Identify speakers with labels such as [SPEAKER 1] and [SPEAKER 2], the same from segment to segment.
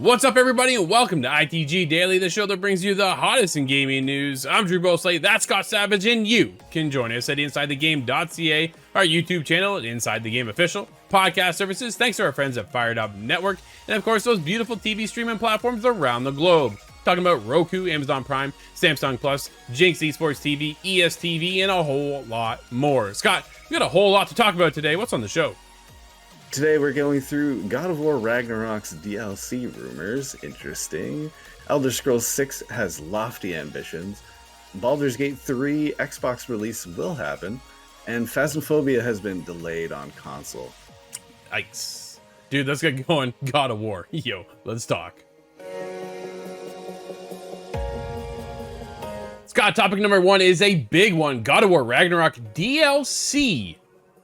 [SPEAKER 1] What's up, everybody, and welcome to ITG Daily, the show that brings you the hottest in gaming news. I'm Drew Bosley, that's Scott Savage, and you can join us at InsideTheGame.ca, our YouTube channel at Inside the Game Official, podcast services, thanks to our friends at Fired Up Network, and of course those beautiful TV streaming platforms around the globe. Talking about Roku, Amazon Prime, Samsung Plus, Jinx Esports TV, ESTV, and a whole lot more. Scott, we got a whole lot to talk about today. What's on the show?
[SPEAKER 2] Today we're going through God of War Ragnarok's DLC rumors. Interesting. Elder Scrolls 6 has lofty ambitions. Baldurs Gate 3 Xbox release will happen. And Phasmophobia has been delayed on console.
[SPEAKER 1] Yikes. Dude, let's get going. God of War. Yo, let's talk. Scott, topic number one is a big one. God of War Ragnarok DLC.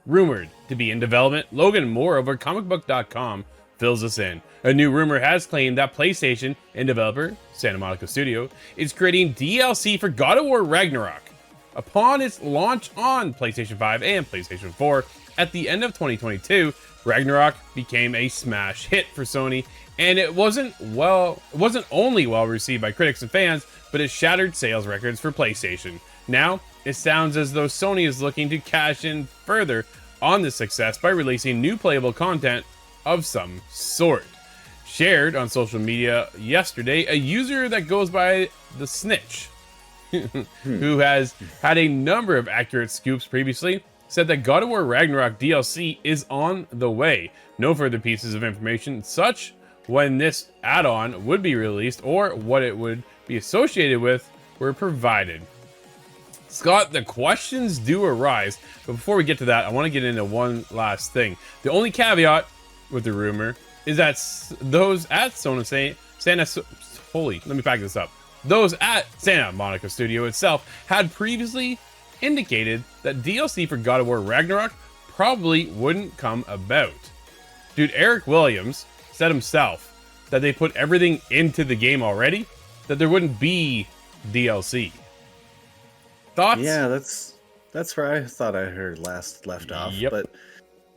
[SPEAKER 1] Rumored to be in development. Logan Moore over comicbook.com fills us in. A new rumor has claimed that PlayStation and developer Santa Monica Studio is creating DLC for God of War Ragnarok. Upon its launch on PlayStation 5 and PlayStation 4 at the end of 2022, Ragnarok became a smash hit for Sony, and it wasn't only well received by critics and fans, but it shattered sales records for PlayStation. Now, it sounds as though Sony is looking to cash in further on this success by releasing new playable content of some sort. Shared on social media yesterday, a user that goes by the Snitch, who has had a number of accurate scoops previously, said that God of War Ragnarok DLC is on the way. No further pieces of information, such when this add-on would be released or what it would be associated with, were provided. Scott, the questions do arise, but before we get to that, I want to get into one last thing. The only caveat with the rumor is that those at Those at Santa Monica Studio itself had previously indicated that DLC for God of War Ragnarok probably wouldn't come about. Dude, Eric Williams said himself that they put everything into the game already, that there wouldn't be DLC. Thoughts?
[SPEAKER 2] Yeah, that's where I thought I heard left off.
[SPEAKER 1] Yep.
[SPEAKER 2] But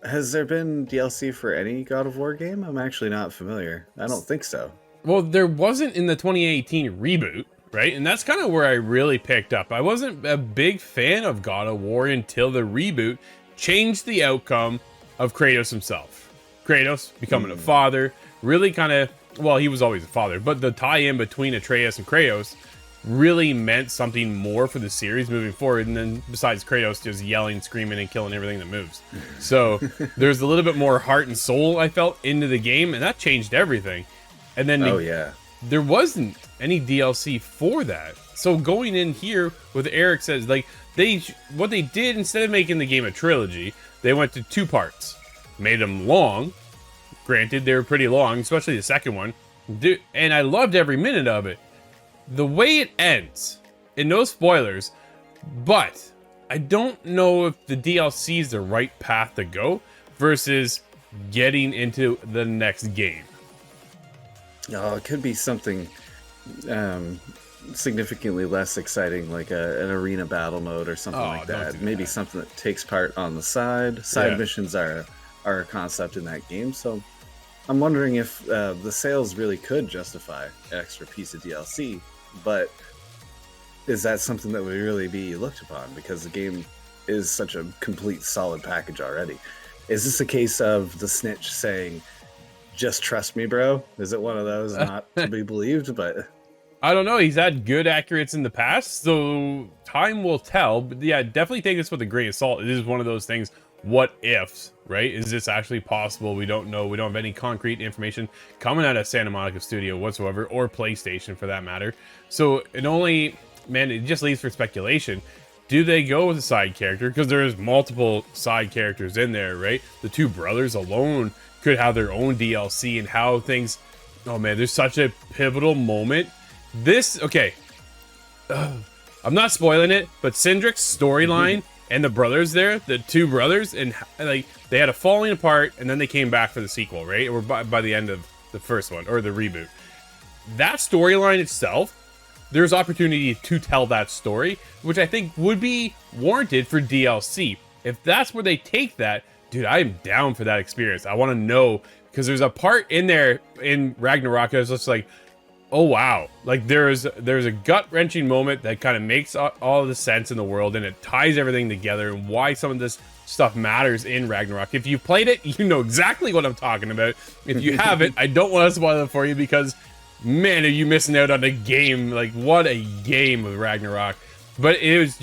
[SPEAKER 2] has there been DLC for any God of War game? I'm actually not familiar. I don't think so.
[SPEAKER 1] Well, there wasn't in the 2018 reboot, right? And that's kind of where I really picked up. I wasn't a big fan of God of War until the reboot changed the outcome of Kratos himself. Kratos becoming a father, really kind of, well, he was always a father, but the tie-in between Atreus and Kratos really meant something more for the series moving forward, and then besides Kratos just yelling, screaming, and killing everything that moves. So there's a little bit more heart and soul, I felt, into the game, and that changed everything. And then there wasn't any DLC for that. So going in here with Eric says, like, what they did, instead of making the game a trilogy, they went to two parts, made them long. Granted, they were pretty long, especially the second one, and I loved every minute of it. The way it ends, and no spoilers, but I don't know if the DLC is the right path to go versus getting into the next game.
[SPEAKER 2] Oh, it could be something significantly less exciting, like an arena battle mode or something like that. Maybe something that takes part on the side. Missions are a concept in that game, so I'm wondering if the sales really could justify an extra piece of DLC. But is that something that would really be looked upon? Because the game is such a complete solid package already. Is this a case of the Snitch saying, just trust me, bro? Is it one of those not to be believed? But
[SPEAKER 1] I don't know. He's had good accurates in the past, so time will tell. But yeah, definitely take this with a grain of salt. It is one of those things. What ifs, right? Is this actually possible? We don't know. We don't have any concrete information coming out of Santa Monica Studio whatsoever, or PlayStation for that matter. So it just leaves for speculation. Do they go with a side character? Because there's multiple side characters in there, right? The two brothers alone could have their own DLC, and how things, oh man, there's such a pivotal moment. I'm not spoiling it, but Sindrik's storyline and the brothers there, the two brothers, and like they had a falling apart, and then they came back for the sequel, right? Or by the end of the first one, or the reboot. That storyline itself, there's opportunity to tell that story, which I think would be warranted for DLC. If that's where they take that, dude, I'm down for that experience. I want to know, because there's a part in there in Ragnarok that was just like, oh wow, like there's a gut-wrenching moment that kind of makes all the sense in the world, and it ties everything together and why some of this stuff matters in Ragnarok. If you played it, you know exactly what I'm talking about. If you haven't, I don't want to spoil it for you, because man, are you missing out on a game. Like, what a game of Ragnarok. But it was,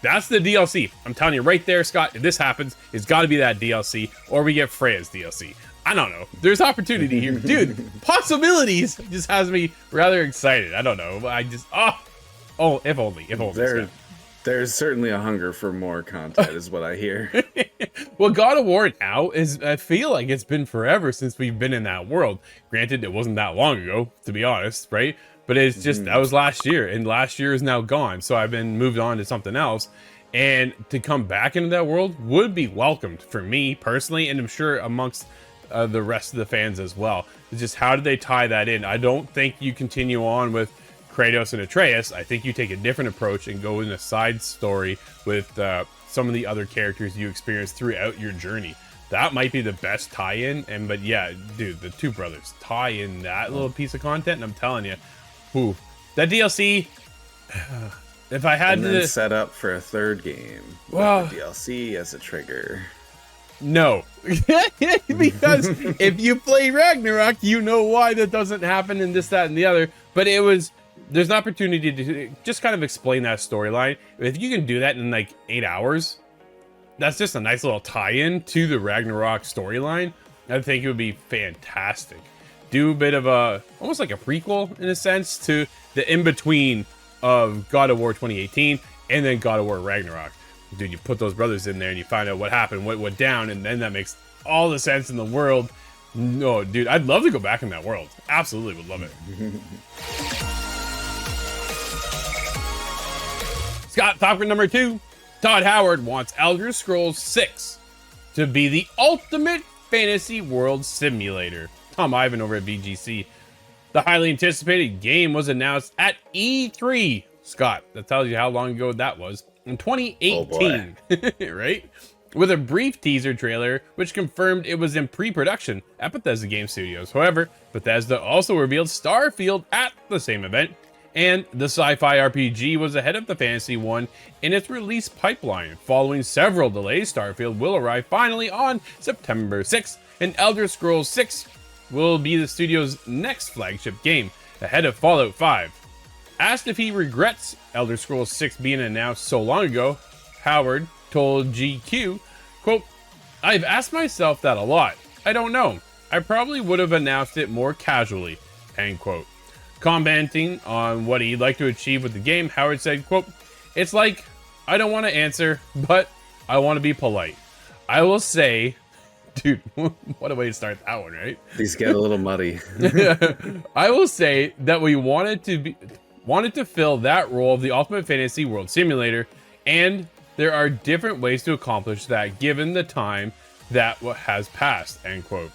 [SPEAKER 1] that's the DLC. I'm telling you right there, Scott, if this happens, it's got to be that DLC, or we get Freya's DLC. I don't know. There's opportunity here. Dude, possibilities just has me rather excited. I don't know. I just, if only.
[SPEAKER 2] There's certainly a hunger for more content is what I hear.
[SPEAKER 1] Well, God of War now I feel like it's been forever since we've been in that world. Granted, it wasn't that long ago, to be honest, right? But it's just, that was last year, and last year is now gone. So I've been moved on to something else. And to come back into that world would be welcomed for me personally, and I'm sure amongst the rest of the fans as well. It's just, how did they tie that in? I don't think you continue on with Kratos and Atreus. I think you take a different approach and go in a side story with some of the other characters you experience throughout your journey. That might be the best tie-in. But yeah, dude, the two brothers tie in that little piece of content, and I'm telling you, that DLC. If I had to
[SPEAKER 2] set up for a third game, with the DLC as a trigger.
[SPEAKER 1] No, because if you play Ragnarok, you know why that doesn't happen, and this, that, and the other. But there's an opportunity to just kind of explain that storyline. If you can do that in like 8 hours, that's just a nice little tie-in to the Ragnarok storyline. I think it would be fantastic. Do a bit of almost like a prequel in a sense to the in-between of God of War 2018 and then God of War Ragnarok. Dude, you put those brothers in there and you find out what happened, what went down, and then that makes all the sense in the world. No, dude, I'd love to go back in that world. Absolutely would love it. Scott, topic number 2. Todd Howard wants Elder Scrolls 6 to be the ultimate fantasy world simulator. Tom Ivan over at VGC. The highly anticipated game was announced at E3. Scott, that tells you how long ago that was. In 2018, right? With a brief teaser trailer, which confirmed it was in pre-production at Bethesda Game Studios. However, Bethesda also revealed Starfield at the same event, and the sci-fi RPG was ahead of the fantasy one in its release pipeline. Following several delays, Starfield will arrive finally on September 6th, and Elder Scrolls 6 will be the studio's next flagship game, ahead of Fallout 5. Asked if he regrets Elder Scrolls 6 being announced so long ago, Howard told GQ, quote, "I've asked myself that a lot. I don't know. I probably would have announced it more casually," end quote. Commenting on what he'd like to achieve with the game, Howard said, quote, "It's like, I don't want to answer, but I want to be polite. I will say," dude, what a way to start that one, right?
[SPEAKER 2] These get a little muddy.
[SPEAKER 1] "I will say that we wanted to fill that role of the ultimate fantasy world simulator, and there are different ways to accomplish that given the time that has passed," end quote.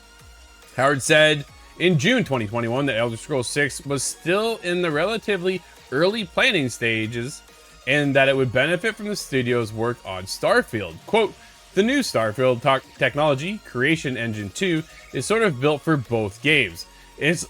[SPEAKER 1] Howard said in June 2021 that Elder Scrolls 6 was still in the relatively early planning stages and that it would benefit from the studio's work on Starfield. Quote, "The new Starfield technology, Creation Engine 2, is sort of built for both games. It's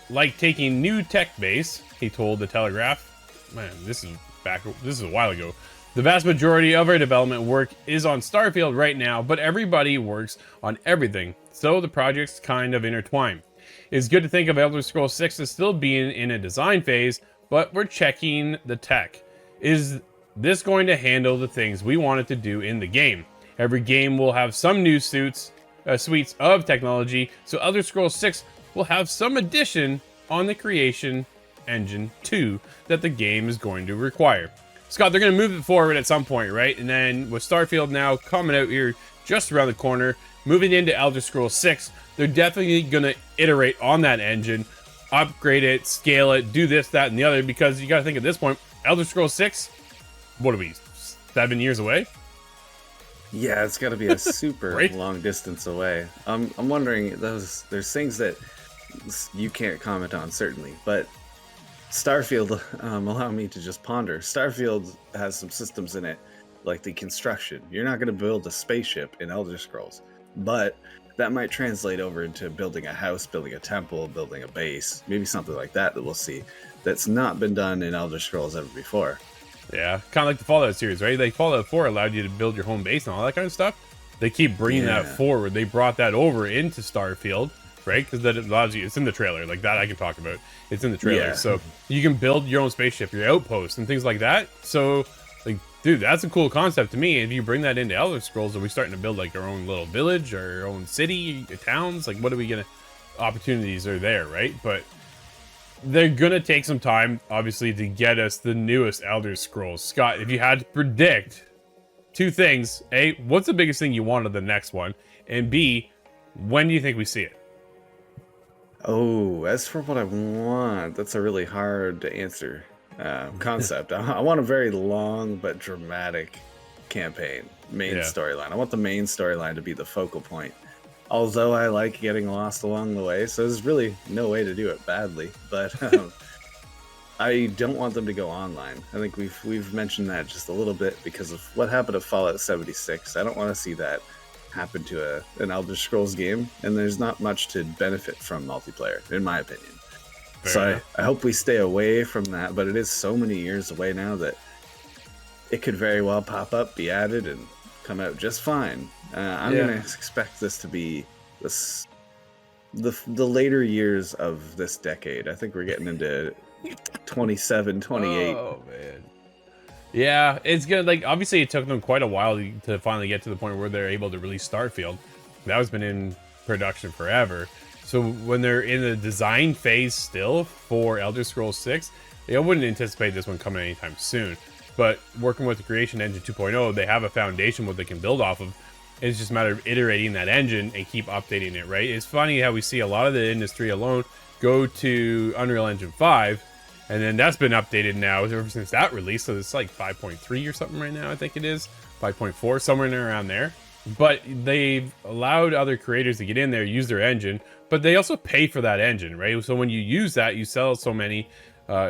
[SPEAKER 1] like taking new tech base," he told The Telegraph. Man, this is a while ago. "The vast majority of our development work is on Starfield right now, but everybody works on everything, so the projects kind of intertwine. It's good to think of Elder Scrolls 6 as still being in a design phase, but we're checking the tech. Is this going to handle the things we wanted to do in the game? Every game will have some new suites of technology, so Elder Scrolls 6 will have some addition on the Creation Engine 2 that the game is going to require." Scott, they're going to move it forward at some point, right? And then with Starfield now coming out here just around the corner, moving into Elder Scrolls 6, they're definitely going to iterate on that engine, upgrade it, scale it, do this, that, and the other, because you got to think at this point, Elder Scrolls 6, what are we, 7 years away?
[SPEAKER 2] Yeah, it's got to be a super
[SPEAKER 1] right?
[SPEAKER 2] long distance away. I'm wondering, there's things that you can't comment on, certainly, but Starfield, allow me to just ponder. Starfield has some systems in it, like the construction. You're not going to build a spaceship in Elder Scrolls, but that might translate over into building a house, building a temple, building a base, maybe something like that we'll see that's not been done in Elder Scrolls ever before.
[SPEAKER 1] Yeah, kind of like the Fallout series, right? Like Fallout 4 allowed you to build your home base and all that kind of stuff. They keep bringing that forward. They brought that over into Starfield, right? Because that allows you, it's in the trailer, like that I can talk about. It's in the trailer. So you can build your own spaceship, your outpost, and things like that. So, like, dude, that's a cool concept to me. If you bring that into Elder Scrolls, are we starting to build like our own little village, our own city, towns? Like, what are we gonna, opportunities are there, right? But they're gonna take some time, obviously, to get us the newest Elder Scrolls. Scott, if you had to predict two things: A, what's the biggest thing you want of the next one? And B, when do you think we see it?
[SPEAKER 2] Oh, as for what I want, that's a really hard to answer concept. I want a very long but dramatic campaign, main storyline. I want the main storyline to be the focal point. Although I like getting lost along the way, so there's really no way to do it badly. But I don't want them to go online. I think we've mentioned that just a little bit because of what happened to Fallout 76. I don't want to see that happen to an Elder Scrolls game, and there's not much to benefit from multiplayer, in my opinion. So I hope we stay away from that, but it is so many years away now that it could very well pop up, be added, and come out just fine. I'm going to expect this to be the later years of this decade. I think we're getting into 27, 28.
[SPEAKER 1] Oh, man. Yeah, it's good. Like, obviously, it took them quite a while to finally get to the point where they're able to release Starfield. That has been in production forever. So when they're in the design phase still for Elder Scrolls 6, I wouldn't anticipate this one coming anytime soon. But working with the Creation Engine 2.0, they have a foundation what they can build off of. It's just a matter of iterating that engine and keep updating it, right? It's funny how we see a lot of the industry alone go to Unreal Engine 5, and then that's been updated now ever since that release. So it's like 5.3 or something right now, I think it is. 5.4, somewhere in around there. But they've allowed other creators to get in there, use their engine, but they also pay for that engine, right? So when you use that, you sell so many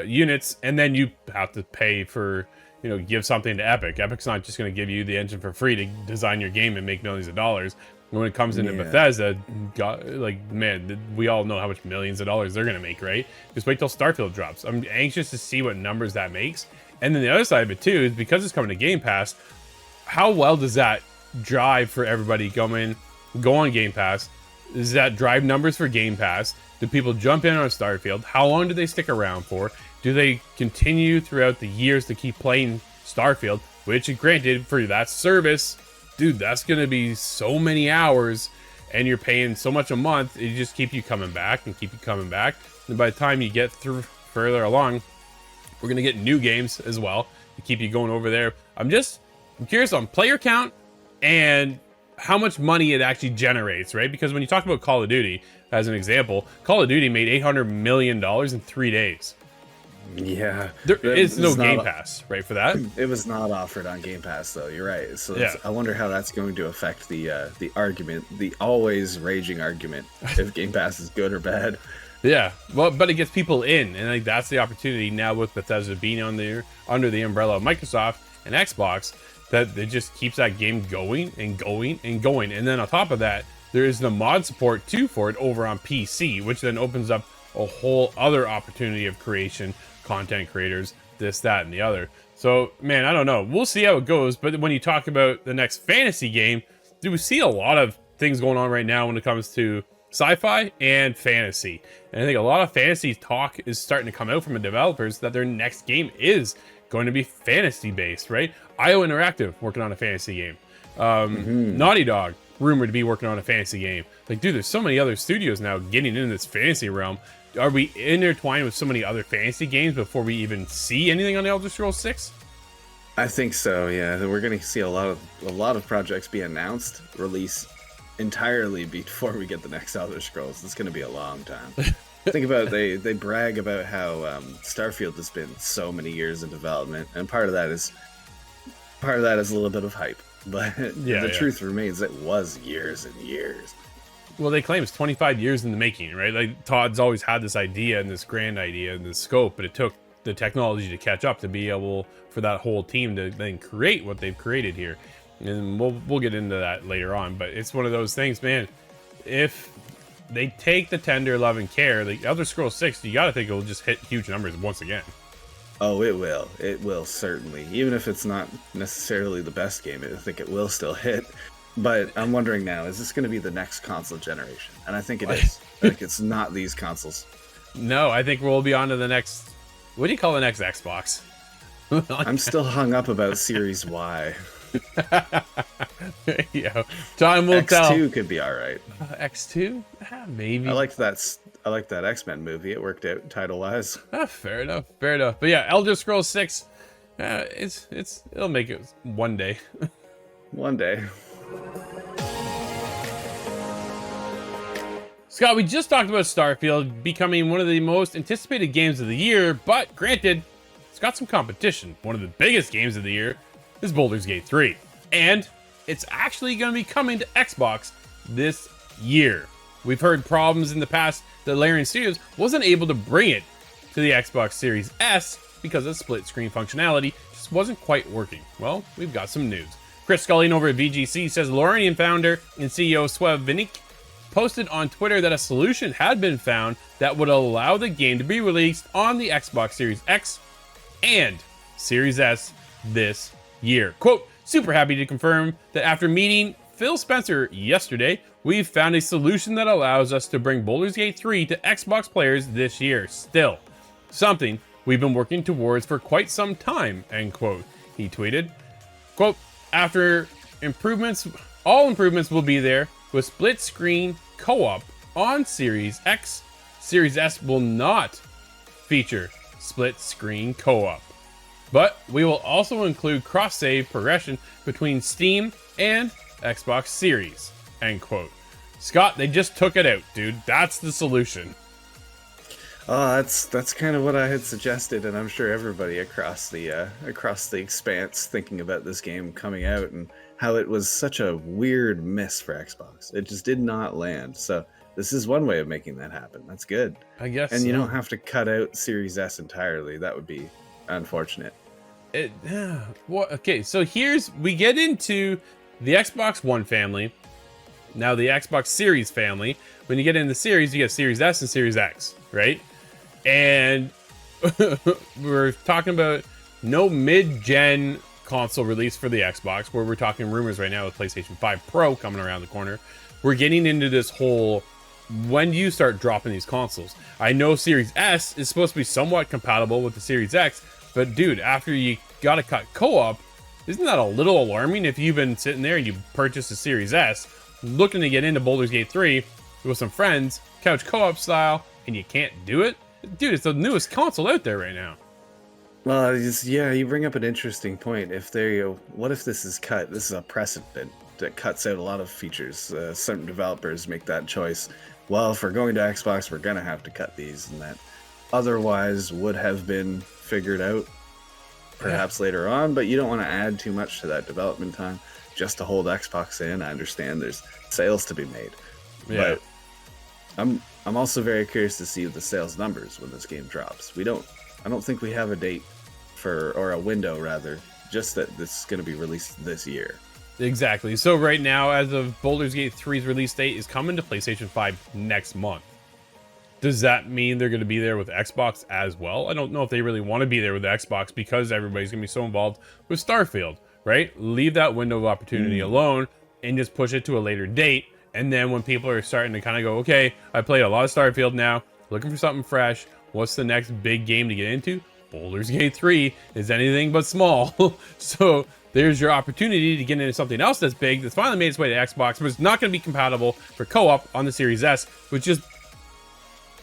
[SPEAKER 1] units, and then you have to pay for, you know, give something to Epic. Epic's not just going to give you the engine for free to design your game and make millions of dollars. When it comes into Bethesda, man, we all know how much millions of dollars they're going to make, right? Just wait till Starfield drops. I'm anxious to see what numbers that makes. And then the other side of it, too, is because it's coming to Game Pass, how well does that drive for everybody go on Game Pass? Does that drive numbers for Game Pass? Do people jump in on Starfield? How long do they stick around for? Do they continue throughout the years to keep playing Starfield? Which, granted, for that service, dude, that's going to be so many hours, and you're paying so much a month, it just keep you coming back and keep you coming back. And by the time you get through further along, we're going to get new games as well to keep you going over there. I'm curious on player count and how much money it actually generates, right? Because when you talk about Call of Duty, as an example, Call of Duty made $800 million in 3 days.
[SPEAKER 2] Yeah.
[SPEAKER 1] There is no Game Pass, right, for that?
[SPEAKER 2] It was not offered on Game Pass, though. You're right. So I wonder how that's going to affect the argument, the always raging argument, if Game Pass is good or bad.
[SPEAKER 1] Yeah, well, but it gets people in, and like that's the opportunity now with Bethesda being under the umbrella of Microsoft and Xbox, that it just keeps that game going and going and going. And then on top of that, there is the mod support too for it over on PC, which then opens up a whole other opportunity of creation, content creators, this, that, and the other. So, man, I don't know. We'll see how it goes. But when you talk about the next fantasy game, do we see a lot of things going on right now when it comes to sci-fi and fantasy? And I think a lot of fantasy talk is starting to come out from the developers that their next game is going to be fantasy based, right? IO Interactive working on a fantasy game. Naughty Dog rumored to be working on a fantasy game. Like, dude, there's so many other studios now getting into this fantasy realm. Are we intertwined with so many other fantasy games before we even see anything on Elder Scrolls 6?
[SPEAKER 2] I think so. Yeah, we're going to see a lot of projects be announced, release entirely before we get the next Elder Scrolls. It's going to be a long time. Think about it, they brag about how Starfield has been so many years in development, and part of that is a little bit of hype. But the truth remains, it was years and years.
[SPEAKER 1] Well, they claim it's 25 years in the making, right? Like, Todd's always had this idea and this grand idea and this scope, but it took the technology to catch up to be able for that whole team to then create what they've created here. And we'll get into that later on, but it's one of those things, man. if they take the tender love and care, the Elder Scrolls 6, you gotta think it'll just hit huge numbers once again.
[SPEAKER 2] Oh, it will. It will, certainly. Even if it's not necessarily the best game, I think it will still hit. But I'm wondering now, is this going to be the next console generation? And I think it is. Like, it's not these consoles.
[SPEAKER 1] No, I think we'll be on to the next... What do you call the next Xbox?
[SPEAKER 2] I'm still hung up about Series Y.
[SPEAKER 1] Yeah, time will tell.
[SPEAKER 2] X2 could be all right.
[SPEAKER 1] X2? Maybe.
[SPEAKER 2] I liked that X-Men movie. It worked out title-wise.
[SPEAKER 1] Fair enough. Fair enough. But yeah, Elder Scrolls 6, it'll make it one day.
[SPEAKER 2] One day.
[SPEAKER 1] Scott, we just talked about Starfield becoming one of the most anticipated games of the year, but granted, it's got some competition. One of the biggest games of the year is Baldurs Gate 3, and it's actually going to be coming to Xbox this year. We've heard problems in the past that Larian Studios wasn't able to bring it to the Xbox Series S because of split screen functionality just wasn't quite working. Well, we've got some news. Chris Scullion over at VGC says Larian founder and CEO Svev Vinik posted on Twitter that a solution had been found that would allow the game to be released on the Xbox Series X and Series S this year. Quote, super happy to confirm that after meeting Phil Spencer yesterday, we've found a solution that allows us to bring Baldur's Gate 3 to Xbox players this year. Still, something we've been working towards for quite some time, end quote. He tweeted, quote, after improvements, all improvements will be there with split screen co-op on Series X. Series S will not feature split screen co-op, but we will also include cross-save progression between Steam and Xbox Series, end quote. Scott, they just took it out, dude. That's the solution.
[SPEAKER 2] Oh, that's kind of what I had suggested, and I'm sure everybody across the expanse thinking about this game coming out and how it was such a weird miss for Xbox. It just did not land. So this is one way of making that happen. That's good.
[SPEAKER 1] I guess.
[SPEAKER 2] And you don't have to cut out Series S entirely. That would be unfortunate.
[SPEAKER 1] Okay, so we get into the Xbox One family, now the Xbox Series family. When you get into the Series, you get Series S and Series X, right? And we're talking about no mid-gen console release for the Xbox, where we're talking rumors right now with PlayStation 5 Pro coming around the corner. We're getting into this whole, when do you start dropping these consoles? I know Series S is supposed to be somewhat compatible with the Series X, but dude, after you gotta cut co-op, isn't that a little alarming if you've been sitting there and you purchased a Series S, looking to get into Baldur's Gate 3 with some friends, couch co-op style, and you can't do it? Dude, it's the newest console out there right now.
[SPEAKER 2] Well, yeah, you bring up an interesting point. What if this is cut? This is a precedent that cuts out a lot of features. Certain developers make that choice. Well, if we're going to Xbox, we're going to have to cut these, and that otherwise would have been figured out perhaps later on, but you don't want to add too much to that development time just to hold Xbox in. I understand there's sales to be made.
[SPEAKER 1] Yeah.
[SPEAKER 2] But I'm also very curious to see the sales numbers when this game drops. I don't think we have a date or a window rather, just that this is going to be released this year.
[SPEAKER 1] Exactly. So right now, as of Baldur's Gate 3's release date is coming to PlayStation 5 next month. Does that mean they're going to be there with Xbox as well? I don't know if they really want to be there with Xbox because everybody's going to be so involved with Starfield, right? Leave that window of opportunity alone and just push it to a later date. And then when people are starting to kind of go, okay, I played a lot of Starfield now, looking for something fresh. What's the next big game to get into? Baldur's Gate 3 is anything but small. So there's your opportunity to get into something else that's big, that's finally made its way to Xbox, but it's not going to be compatible for co-op on the Series S, which is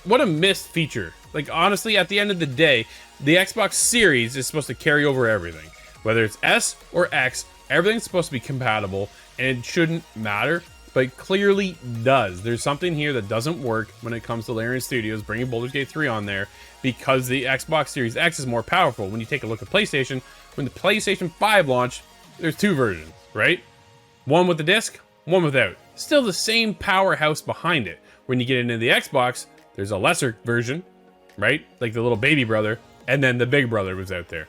[SPEAKER 1] what a missed feature. Like, honestly, at the end of the day, the Xbox Series is supposed to carry over everything. Whether it's S or X, everything's supposed to be compatible, and it shouldn't matter, but it clearly does. There's something here that doesn't work when it comes to Larian Studios bringing Baldur's Gate 3 on there, because the Xbox Series X is more powerful. When you take a look at PlayStation, when the PlayStation 5 launched, there's two versions, right? One with the disc, one without. Still the same powerhouse behind it. When you get into the Xbox, there's a lesser version, right? Like the little baby brother, and then the big brother was out there.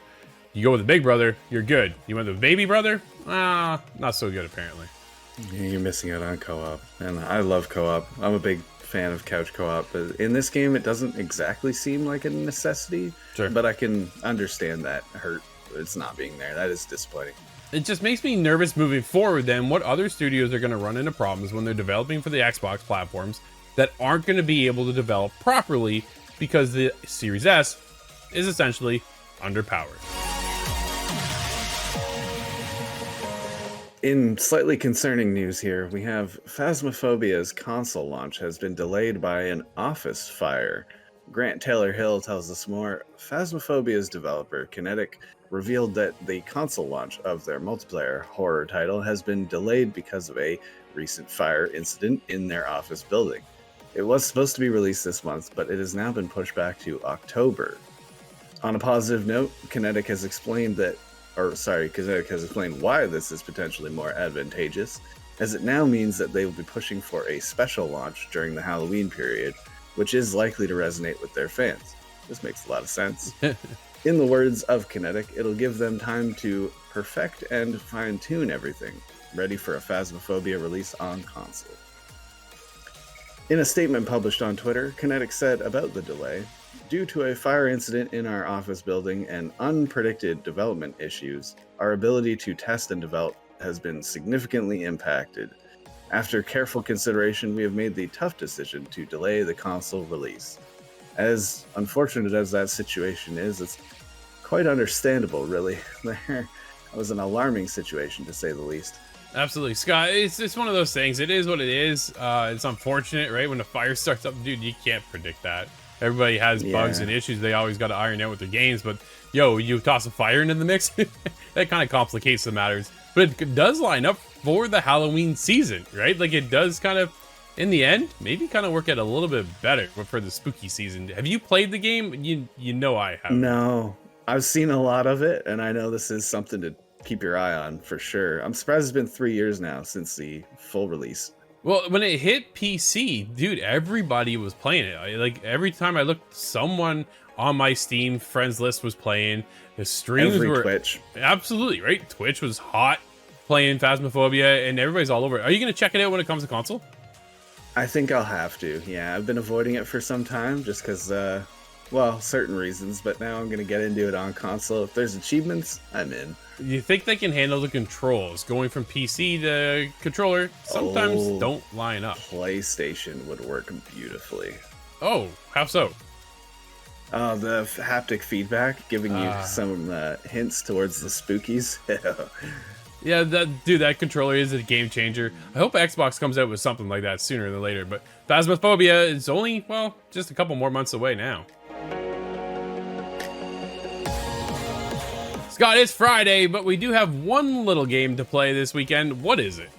[SPEAKER 1] You go with the big brother, you're good. You went with the baby brother? Not so good apparently.
[SPEAKER 2] Yeah, you're missing out on co-op, and I love co-op. I'm a big fan of couch co-op, but in this game it doesn't exactly seem like a necessity.
[SPEAKER 1] Sure.
[SPEAKER 2] But I can understand that hurt. It's not being there. That is disappointing.
[SPEAKER 1] It just makes me nervous moving forward then what other studios are going to run into problems when they're developing for the Xbox platforms that aren't going to be able to develop properly because the Series S is essentially underpowered.
[SPEAKER 2] In slightly concerning news here, we have Phasmophobia's console launch has been delayed by an office fire. Grant Taylor Hill tells us more. Phasmophobia's developer, Kinetic, revealed that the console launch of their multiplayer horror title has been delayed because of a recent fire incident in their office building. It was supposed to be released this month, but it has now been pushed back to October. On a positive note, Kinetic has explained why this is potentially more advantageous, as it now means that they will be pushing for a special launch during the Halloween period, which is likely to resonate with their fans. This makes a lot of sense. In the words of Kinetic, it'll give them time to perfect and fine-tune everything, ready for a Phasmophobia release on console. In a statement published on Twitter, Kinetic said about the delay, "Due to a fire incident in our office building and unpredicted development issues, our ability to test and develop has been significantly impacted. After careful consideration, we have made the tough decision to delay the console release." As unfortunate as that situation is, it's quite understandable, really. That was an alarming situation, to say the least.
[SPEAKER 1] Absolutely, Scott. It's one of those things. It is what it is. It's unfortunate, right? When the fire starts up, dude, you can't predict that. Everybody has bugs and issues they always got to iron out with their games. But, yo, you toss a fire into the mix, that kind of complicates the matters. But it does line up for the Halloween season, right? Like, it does kind of, in the end, maybe kind of work out a little bit better for the spooky season. Have you played the game? You know I have.
[SPEAKER 2] No, I've seen a lot of it, and I know this is something to keep your eye on for sure. I'm surprised it's been 3 years now since the full release.
[SPEAKER 1] Well, when it hit PC, dude, everybody was playing it. Like, every time I looked, someone on my Steam friends list was playing. The streams were
[SPEAKER 2] Twitch.
[SPEAKER 1] Absolutely, right? Twitch was hot playing Phasmophobia, and everybody's all over it. Are you going to check it out when it comes to console?
[SPEAKER 2] I think I'll have to. Yeah, I've been avoiding it for some time just because, certain reasons, but now I'm going to get into it on console. If there's achievements, I'm in.
[SPEAKER 1] You think they can handle the controls? Going from PC to controller sometimes don't line up.
[SPEAKER 2] PlayStation would work beautifully.
[SPEAKER 1] Oh, how so?
[SPEAKER 2] The haptic feedback, giving you some hints towards the spookies.
[SPEAKER 1] Yeah, that controller is a game changer. I hope Xbox comes out with something like that sooner than later, but Phasmophobia is only, just a couple more months away now. Scott, it's Friday, but we do have one little game to play this weekend. What is it?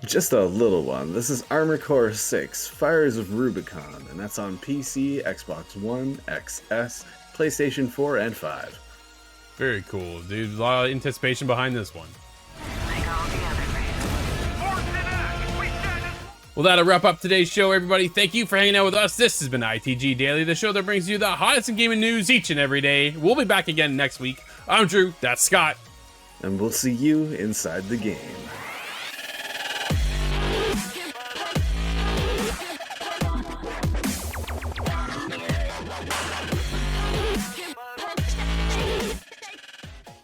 [SPEAKER 2] Just a little one. This is Armored Core 6, Fires of Rubicon, and that's on PC, Xbox One, XS, PlayStation 4, and 5.
[SPEAKER 1] Very cool, dude. A lot of anticipation behind this one. Well, that'll wrap up today's show, everybody. Thank you for hanging out with us. This has been ITG Daily, the show that brings you the hottest in gaming news each and every day. We'll be back again next week. I'm Drew. That's Scott.
[SPEAKER 2] And we'll see you inside the game.